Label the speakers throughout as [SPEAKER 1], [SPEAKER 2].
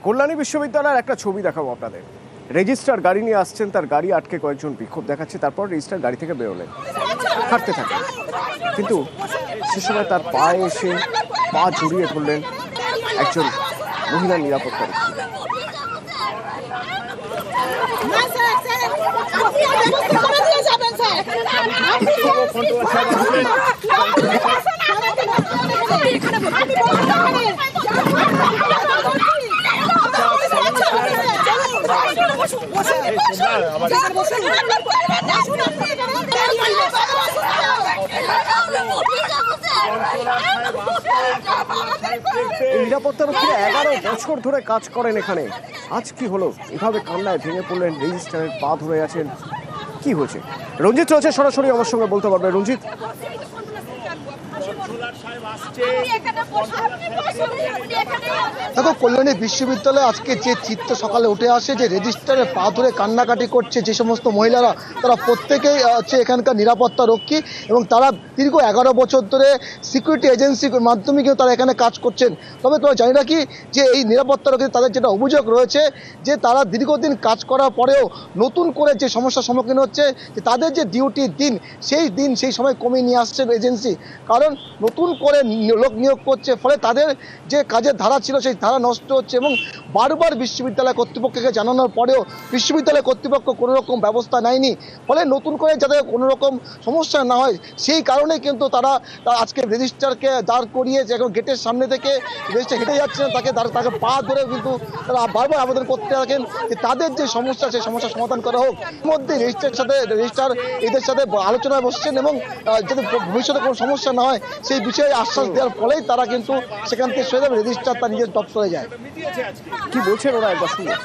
[SPEAKER 1] কল্যাণী বিশ্ববিদ্যালয়ের একটা ছবি দেখাবো আপনাদের। রেজিস্ট্রার গাড়ি নিয়ে আসছেন, তার গাড়ি আটকে কয়েকজন বিক্ষোভ দেখাচ্ছে, তারপর রেজিস্ট্রার গাড়ি থেকে বেরোলেন, হাঁটতে থাকেন, কিন্তু সে সময় তার পায়ে এসে পা জড়িয়ে ধরলেন একজন মহিলা নিরাপত্তা রক্ষী। নিরাপত্তারক্ষীরা 11 বছর ধরে কাজ করেন এখানে, আজ কি হলো? এভাবে কান্নায় ভেঙে পড়লেন, রেজিস্ট্রারের পা ধরে আছেন। কি হয়েছে? রঞ্জিত রয়েছে সরাসরি আমার সঙ্গে, বলতে পারবে রঞ্জিত।
[SPEAKER 2] দেখো, কল্যাণী বিশ্ববিদ্যালয়ে আজকে যে চিত্র সকালে উঠে আসে, যে রেজিস্ট্রারের পা ধরে কান্নাকাটি করছে যে সমস্ত মহিলারা, তারা প্রত্যেকেই হচ্ছে এখানকার নিরাপত্তা রক্ষী এবং তারা দীর্ঘ 11 বছর ধরে সিকিউরিটি এজেন্সির মাধ্যমে কিন্তু তারা এখানে কাজ করছেন। তবে তোমরা জানি রাখি যে এই নিরাপত্তা রক্ষী তাদের যেটা অভিযোগ রয়েছে যে তারা দীর্ঘদিন কাজ করার পরেও নতুন করে যে সমস্যার সম্মুখীন হচ্ছে, যে তাদের যে ডিউটির দিন সেই সময় কমিয়ে নিয়ে আসছেন এজেন্সি, কারণ নতুন করে লোক নিয়োগ করছে, ফলে তাদের যে কাজের ধারা ছিল সেই ধারা নষ্ট হচ্ছে। এবং বারবার বিশ্ববিদ্যালয় কর্তৃপক্ষকে জানানোর পরেও বিশ্ববিদ্যালয় কর্তৃপক্ষ কোনো রকম ব্যবস্থা নেয়নি, ফলে নতুন করে যাতে কোনো রকম সমস্যা না হয় সেই কারণে কিন্তু তারা আজকে রেজিস্ট্রারকে দাঁড় করিয়ে যে এখন গেটের সামনে থেকে রেজিস্ট্রার হেঁটে যাচ্ছেন, তাকে পা ধরে কিন্তু তারা বারবার আবেদন করতে থাকেন যে তাদের যে সমস্যা সেই সমস্যার সমাধান করা হোক। এর মধ্যে রেজিস্ট্রার এদের সাথে আলোচনায় বসছেন এবং যাতে ভবিষ্যতে কোনো সমস্যা না হয় সেই বিষয়ে আশ্বাস দেওয়ার ফলেই তারা কিন্তু সেখান থেকে সরে যাবে, রেজিস্ট্রার তার নিজের দপ্তরে যায়।
[SPEAKER 1] কি বলছেন ওরা, একবার শুনুন।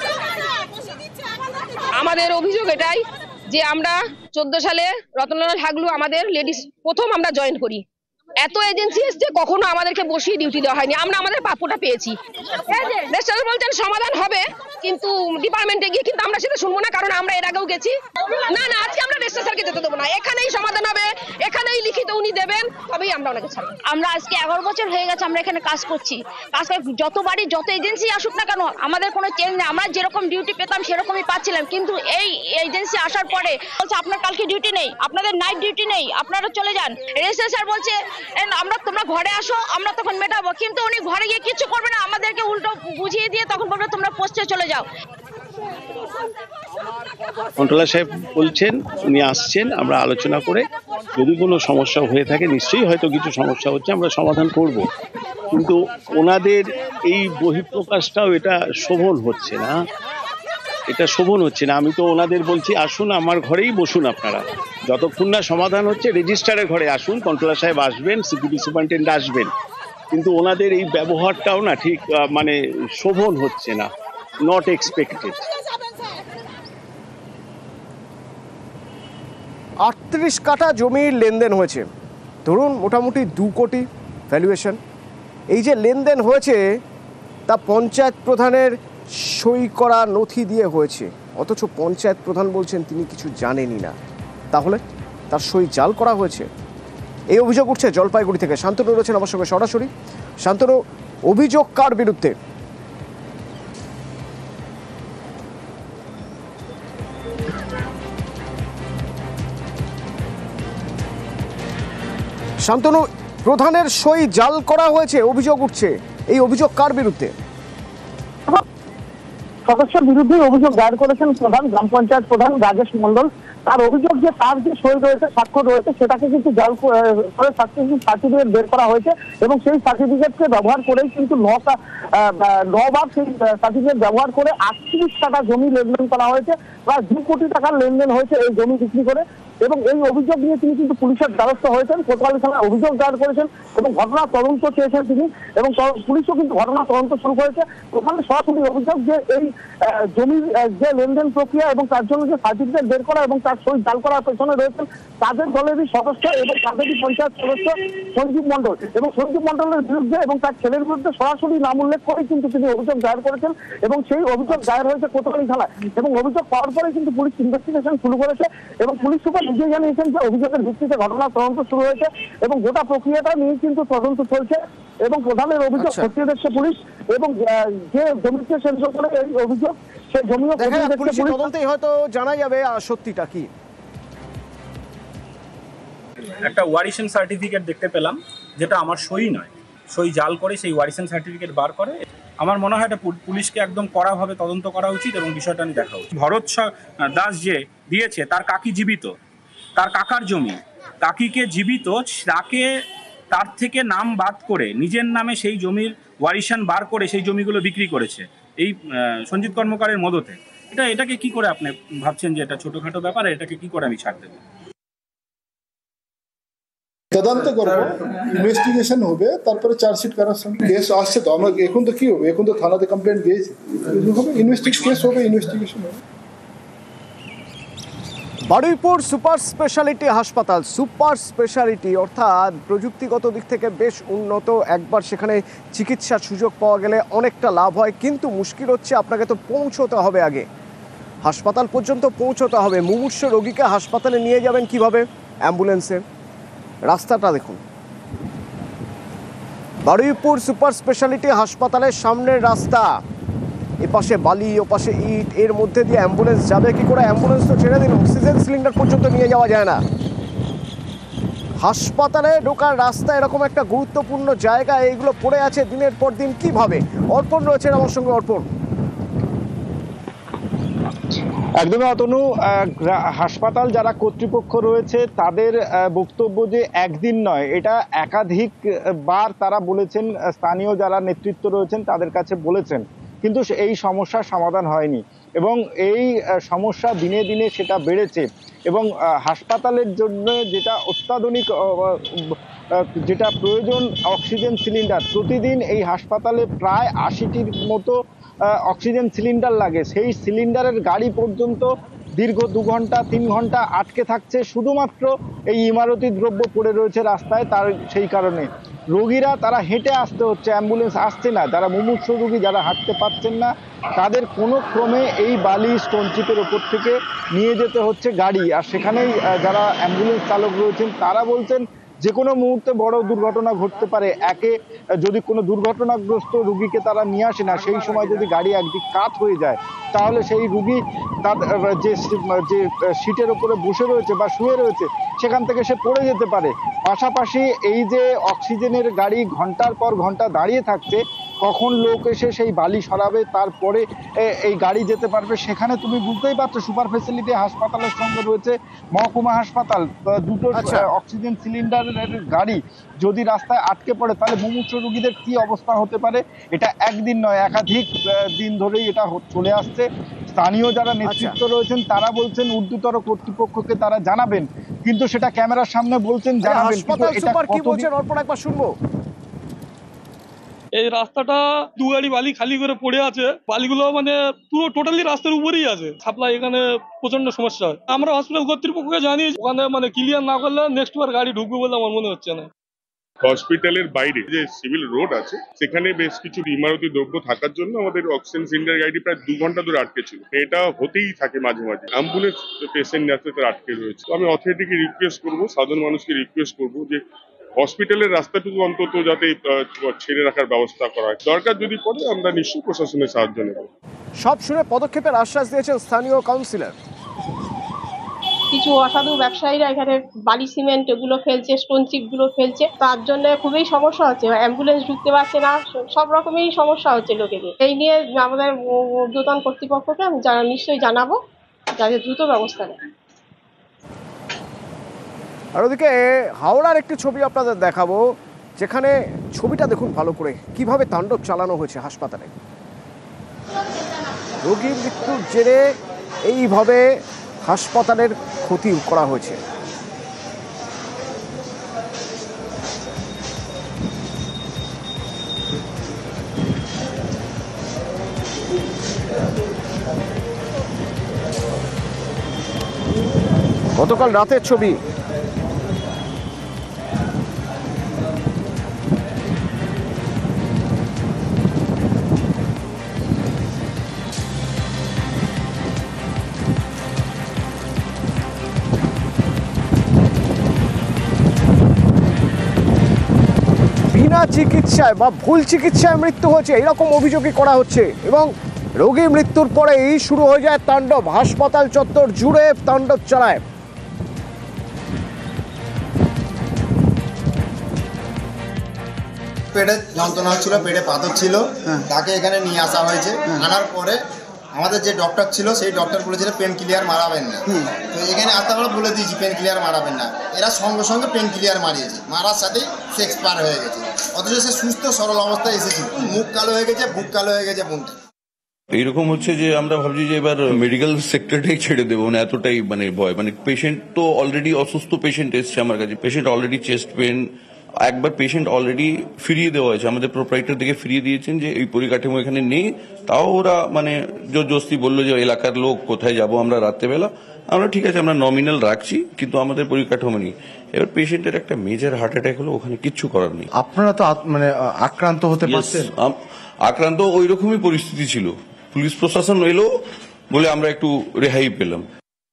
[SPEAKER 3] আমাদের অভিযোগ এটাই যে আমরা 14 সালে রতনলাল হাগলু আমাদের লেডিস প্রথম আমরা জয়েন করি, এত এজেন্সি এসছে কখনো আমাদেরকে বসিয়ে ডিউটি দেওয়া হয়নি, আমরা আমাদের প্রাপ্যটা পেয়েছি। রেজিস্ট্রার বলছেন সমাধান হবে কিন্তু ডিপার্টমেন্টে গিয়ে, কিন্তু আমরা সেটা শুনবো না, কারণ আমরা এর আগেও গেছি। না আজকে আমরা রেজিস্ট্রার স্যারকে যেতে দেবো না, এখানেই সমাধান হবে, এখানেই লিখিত উনি দেবেন, তবেই আমরা ওনাকে ছাড়বো।
[SPEAKER 4] আমরা আজকে 11 বছর হয়ে গেছে আমরা এখানে কাজ করছি, যতবারই যত এজেন্সি আসুক না কেন আমাদের কোনো চেঞ্জ নেই, আমরা যেরকম ডিউটি পেতাম সেরকমই পাচ্ছিলাম, কিন্তু এই এজেন্সি আসার পরে বলছে আপনার কালকে ডিউটি নেই, আপনাদের নাইট ডিউটি নেই, আপনারা চলে যান। রেজিস্ট্রার স্যার বলছে তোমরা ঘরে আসো, আমরা তখন মেটাবো, কিন্তু উনি ঘরে গিয়ে কিছু করবে না, আমাদেরকে উল্টো বুঝিয়ে দিয়ে তখন বলবে তোমরা পোস্টে চলে যাও।
[SPEAKER 5] কন্ট্রোলার সাহেব বলছেন উনি আসছেন, আমরা আলোচনা করে যদি কোনো সমস্যা হয়ে থাকে, নিশ্চয়ই হয়তো কিছু সমস্যা হচ্ছে, আমরা সমাধান করব, কিন্তু ওনাদের এই বহিঃপ্রকাশটাও এটা শোভন হচ্ছে না, আমি তো ওনাদের বলছি আসুন আমার ঘরেই বসুন, আপনারা যতক্ষণ না সমাধান হচ্ছে রেজিস্ট্রারের ঘরে আসুন, কন্ট্রোলার সাহেব আসবেন, সিকিউরিটি সুপারিনটেন্ডেন্ট আসবেন, কিন্তু ওনাদের এই ব্যবহারটাও না ঠিক মানে শোভন হচ্ছে না, নট এক্সপেক্টেড।
[SPEAKER 1] 38 কাঠা জমির লেনদেন হয়েছে, ধরুন মোটামুটি 2 কোটি ভ্যালুয়েশন। এই যে লেনদেন হয়েছে তা পঞ্চায়েত প্রধানের সই করা নথি দিয়ে হয়েছে, অথচ পঞ্চায়েত প্রধান বলছেন তিনি কিছু জানেনই না, তাহলে তার সই জাল করা হয়েছে, এই অভিযোগ উঠছে জলপাইগুড়ি থেকে। শান্তনু রয়েছেন আমার সঙ্গে সরাসরি। শান্তনু, অভিযোগ কার বিরুদ্ধে? শান্তনু, প্রধানের সই জাল করা হয়েছে অভিযোগ উঠছে, এই অভিযোগ কার বিরুদ্ধে?
[SPEAKER 6] সদস্যের বিরুদ্ধে অভিযোগ দায়ের করেছেন প্রধান, গ্রাম পঞ্চায়েত প্রধান রাজেশ মন্ডল। তার অভিযোগ যে তার যে সই রয়েছে, স্বাক্ষর রয়েছে, সেটাকে কিন্তু জাল করে সার্টিফিকেট বের করা হয়েছে এবং সেই সার্টিফিকেটকে ব্যবহার করেই কিন্তু 9বার সেই সার্টিফিকেট ব্যবহার করে 38 কাঠা জমি লেনদেন করা হয়েছে, প্রায় 2 কোটি টাকার লেনদেন হয়েছে এই জমি বিক্রি করে। এবং এই অভিযোগ নিয়ে তিনি কিন্তু পুলিশের দ্বারস্থ হয়েছেন, কোতোয়ালি থানায় অভিযোগ দায়ের করেছেন এবং ঘটনা তদন্ত চেয়েছেন তিনি, এবং পুলিশও কিন্তু ঘটনা তদন্ত শুরু করেছে। ওখানে সরাসরি অভিযোগ যে এই জমির যে লেনদেন প্রক্রিয়া এবং তার জন্য যে সার্টিফিকেট বের করা এবং তার সই জাল করার পেছনে রয়েছেন তাদের দলেরই সদস্য এবং তাদেরই পঞ্চায়েত সদস্য সঞ্জীব মন্ডল, এবং সঞ্জীব মন্ডলের বিরুদ্ধে এবং তার ছেলের বিরুদ্ধে সরাসরি নাম উল্লেখ করে কিন্তু তিনি অভিযোগ দায়ের করেছেন এবং সেই অভিযোগ দায়ের হয়েছে কোতোয়ালি থানায়। এবং অভিযোগ পাওয়ার পরে কিন্তু পুলিশ ইনভেস্টিগেশন শুরু করেছে এবং পুলিশ সুপার নিজে জানিয়েছেন যে অভিযোগের ভিত্তিতে ঘটনা তদন্ত শুরু হয়েছে এবং গোটা প্রক্রিয়াটা নিয়ে কিন্তু তদন্ত চলছে। এবং প্রধানের অভিযোগ
[SPEAKER 1] আচ্ছা।
[SPEAKER 6] খতিয়ে দেখছে পুলিশ এবং যে জমিকে কেন্দ্র করে এই অভিযোগ সেই জমিও
[SPEAKER 1] দেখা
[SPEAKER 6] খতিয়ে
[SPEAKER 1] যাক,
[SPEAKER 6] দেখছে
[SPEAKER 1] পুলিশের
[SPEAKER 6] পুলিশ।
[SPEAKER 1] তদন্তেই হয়তো জানা যাবে সত্যিটা কি।
[SPEAKER 7] একটা ওয়ারিশন সার্টিফিকেট দেখতে পেলাম, যেটা আমার সই নয়, সই জাল করে সেই ওয়ারিশন সার্টিফিকেট বার করে। আমার মনে হয় এটা পুলিশকে একদম কড়াভাবে তদন্ত করা উচিত এবং বিষয়টা নিয়ে দেখা উচিত। ভরত দাস যে দিয়েছে তার কাকি জীবিত, তার কাকার জমি, কাকিকে জীবিত, তাকে তার থেকে নাম বাদ করে নিজের নামে সেই জমির ওয়ারিশন বার করে সেই জমিগুলো বিক্রি করেছে এই সঞ্জিত কর্মকারের মদতে। এটাকে কি করে আপনি ভাবছেন যে এটা ছোটখাটো ব্যাপার, এটাকে কি করে আমি ছাড় দেবো?
[SPEAKER 8] তদন্ত করবো, ইনভেস্টিগেশন হবে, তারপরে চার্জশিট করার সঙ্গে কেস আসছে। তো আমরা এখন তো কি হবে, এখন তো থানাতে কমপ্লেন দিয়েছি, হবে কেস হবে, ইনভেস্টিগেশন হবে।
[SPEAKER 1] বারুইপুর সুপার স্পেশালিটি হাসপাতাল, সুপার স্পেশালিটি অর্থাৎ প্রযুক্তিগত দিক থেকে বেশ উন্নত। একবার সেখানে চিকিৎসার সুযোগ পাওয়া গেলে অনেকটা লাভ হয়, কিন্তু মুশকিল হচ্ছে আপনাকে তো পৌঁছতে হবে, আগে হাসপাতাল পর্যন্ত পৌঁছতে হবে। মুমূর্ষু রোগীকে হাসপাতালে নিয়ে যাবেন কিভাবে? অ্যাম্বুলেন্সে। রাস্তাটা দেখুন, বারুইপুর সুপার স্পেশালিটি হাসপাতালের সামনের রাস্তা, এপাশে বালি ওপাশে ইট, এর মধ্যে দিয়ে অ্যাম্বুলেন্স যাবে কি করে? অ্যাম্বুলেন্স তো ছেড়ে দিন, অক্সিজেন সিলিন্ডার পর্যন্ত নিয়ে যাওয়া যায় না। হাসপাতালে ঢোকার রাস্তা এরকম একটা গুরুত্বপূর্ণ জায়গা, এইগুলো পড়ে আছে দিনের পর দিন, কিভাবে? অর্পণ রয়েছেন আমার সঙ্গে। অর্পণ,
[SPEAKER 9] একদমই অতনু, হাসপাতাল যারা কর্তৃপক্ষ রয়েছে তাদের বক্তব্য যে একদিন নয়, এটা একাধিক বার তারা বলেছেন, স্থানীয় যারা নেতৃত্ব রয়েছেন তাদের কাছে বলেছেন, কিন্তু এই সমস্যার সমাধান হয়নি এবং এই সমস্যা দিনে দিনে সেটা বেড়েছে। এবং হাসপাতালের জন্য যেটা অত্যাধুনিক যেটা প্রয়োজন অক্সিজেন সিলিন্ডার, প্রতিদিন এই হাসপাতালে প্রায় ৮০টির মতো অক্সিজেন সিলিন্ডার লাগে। সেই সিলিন্ডারের গাড়ি পর্যন্ত দীর্ঘ ২ ঘন্টা ৩ ঘন্টা আটকে থাকছে, শুধুমাত্র এই ইমারতি দ্রব্য পড়ে রয়েছে রাস্তায়। তার সেই কারণে রোগীরা তারা হেঁটে আসতে হচ্ছে, অ্যাম্বুলেন্স আসছে না। যারা মুমূর্ষু রোগী, যারা হাঁটতে পারছেন না, তাদের কোনো ক্রমে এই বালি স্টোন চিপের ওপর থেকে নিয়ে যেতে হচ্ছে গাড়ি। আর সেখানেই যারা অ্যাম্বুলেন্স চালক রয়েছেন তারা বলছেন যে কোনো মুহূর্তে বড় দুর্ঘটনা ঘটতে পারে। যদি কোনো দুর্ঘটনাগ্রস্ত রুগীকে তারা নিয়ে আসে না, সেই সময় যদি গাড়ি একদিক কাত হয়ে যায়, তাহলে সেই রুগী তার যে সিটের ওপরে বসে রয়েছে বা শুয়ে রয়েছে সেখান থেকে সে পড়ে যেতে পারে। পাশাপাশি এই যে অক্সিজেনের গাড়ি ঘন্টার পর ঘন্টা দাঁড়িয়ে থাকছে, কখন লোক এসে সেই বালি সরাবে, তারপরে এই গাড়ি যেতে পারবে, সেখানে তুমি বুঝতেই পারছো সুপার ফেসিলিটি হাসপাতালের সঙ্গে রয়েছে মহকুমা হাসপাতাল, দুটো অক্সিজেন সিলিন্ডারের গাড়ি যদি রাস্তায় আটকে পড়ে তাহলে মুমূর্ষু রোগীদের কি অবস্থা হতে পারে। এটা একদিন নয়, একাধিক দিন ধরেই এটা চলে আসছে। স্থানীয় যারা নেতৃত্ব রয়েছেন তারা বলছেন ঊর্ধ্বতর কর্তৃপক্ষকে তারা জানাবেন, কিন্তু সেটা ক্যামেরার সামনে বলছেন জানাবেন, কিন্তু এটা
[SPEAKER 1] কি বলছেন অর্পণ একবার শুনবো।
[SPEAKER 10] এই রাস্তাটা 2 গাড়ি বালি খালি করে পড়ে আছে, বালিগুলো মানে পুরো টোটালি রাস্তার উপরেই আছে। সাপ্লাই এখানে প্রচন্ড সমস্যা হয়। আমরা হসপিটাল কর্তৃপক্ষকে জানিয়েছি, ওখানে মানে ক্লিয়ার না করলে নেক্সট বার গাড়ি ঢুকবে বলে আমার মনে হচ্ছে না।
[SPEAKER 11] হসপিটালের বাইরে যে সিভিল রোড আছে সেখানে বেশ কিছু ইমারতি দ্রব্য থাকার জন্য আমাদের অক্সিজেন সিলিন্ডার গাড়ি প্রায় 2 ঘন্টা ধরে আটকে ছিল। এটা হতেই থাকে মাঝে মাঝে, অ্যাম্বুলেন্স পেশেন্ট আসতে তারা আটকে রয়েছে। আমি অথরিটিকে রিকোয়েস্ট করবো, সাধারণ মানুষকে রিকোয়েস্ট করবো যে হসপিটালের রাস্তাটুকু অন্তত যাতে ছেড়ে রাখার ব্যবস্থা করা হয়। দরকার যদি পড়ে আমরা নিশ্চয়ই প্রশাসনের সাহায্য নেব।
[SPEAKER 1] সব শুনে পদক্ষেপের আশ্বাস দিয়েছেন স্থানীয় কাউন্সিলর।
[SPEAKER 12] কিছু অসাধু ব্যবসায়ীরা এখানে বালি সিমেন্ট এগুলো ফেলছে, স্টোন চিপ গুলো ফেলছে, তার জন্য খুবই সমস্যা হচ্ছে। অ্যাম্বুলেন্স ঢুকতে পারছে না, সব রকমেরই সমস্যা হচ্ছে লোকেদের। এই নিয়ে আমাদের ঊর্ধ্বতন কর্তৃপক্ষকে আমি নিশ্চয়ই জানাবো যাতে দ্রুত ব্যবস্থা নেয়।
[SPEAKER 1] আর ওদিকে হাওড়ার একটি ছবি আপনাদের দেখাবো, যেখানে ছবিটা দেখুন ভালো করে, কিভাবে তাণ্ডব চালানো হয়েছে হাসপাতালে। রোগীর মৃত্যুর জেরে এইভাবে হাসপাতালের ক্ষতি করা হয়েছে। গতকাল রাতের ছবি। বিনা চিকিৎসায় বা ভুল চিকিৎসায় মৃত্যু হয়েছে এরকম অভিযোগই করা হচ্ছে এবং রোগী মৃত্যুর পরেই শুরু হয়ে যায় তাণ্ডব। হাসপাতাল চত্বর জুড়ে তাণ্ডব চালায়।
[SPEAKER 13] পেটে যন্ত্রণা হচ্ছিল, পেটে পাথর ছিল, তাকে এখানে নিয়ে আসা হয়েছে। আনার পরে আমাদের যে ডক্টর ছিল সেই ডক্টর বলেছিল পেন ক্লিয়ার মারাবেন না। তো এখানে আসতে আমরা বলে দিয়েছি পেন ক্লিয়ার মারাবেন না। এরা সঙ্গে সঙ্গে পেন ক্লিয়ার মারিয়েছে, মারার সাথেই সে এক্সপায়ার হয়ে গেছে। অথচ সে সুস্থ সরল অবস্থায় এসেছিল। মুখ কালো হয়ে গেছে, বুক কালো হয়ে গেছে বোনটা।
[SPEAKER 14] এইরকম হচ্ছে যে আমরা ভাবছি যে এবার মেডিকেল সেক্টরটাই ছেড়ে দেবো, মানে এতটাই মানে ভয়। মানে পেশেন্ট তো অলরেডি অসুস্থ পেশেন্ট এসছে আমার কাছে, পেশেন্ট অলরেডি চেস্ট পেন, একবার পেশেন্ট অলরেডি ফিরিয়ে দেওয়া হয়েছে, আমাদের প্রোপ্রাইটার থেকে ফিরিয়ে দিয়েছেন যে এই পরিকাঠামো এখানে নেই। তাও ওরা মানে জোরজস্তি বললো যে এলাকার লোক কোথায় যাব আমরা রাত্রেবেলা। আমরা ঠিক আছে আমরা নমিনাল রাখছি, কিন্তু আমাদের পরিকাঠামো নেই। এবার পেশেন্টের একটা মেজর হার্ট অ্যাটাক হলো, ওখানে কিচ্ছু করার নেই।
[SPEAKER 15] আপনারা তো মানে আক্রান্ত হতে পারছেন।
[SPEAKER 14] আক্রান্ত ওই রকমই পরিস্থিতি ছিল, পুলিশ প্রশাসন এলো বলে আমরা একটু রেহাই পেলাম।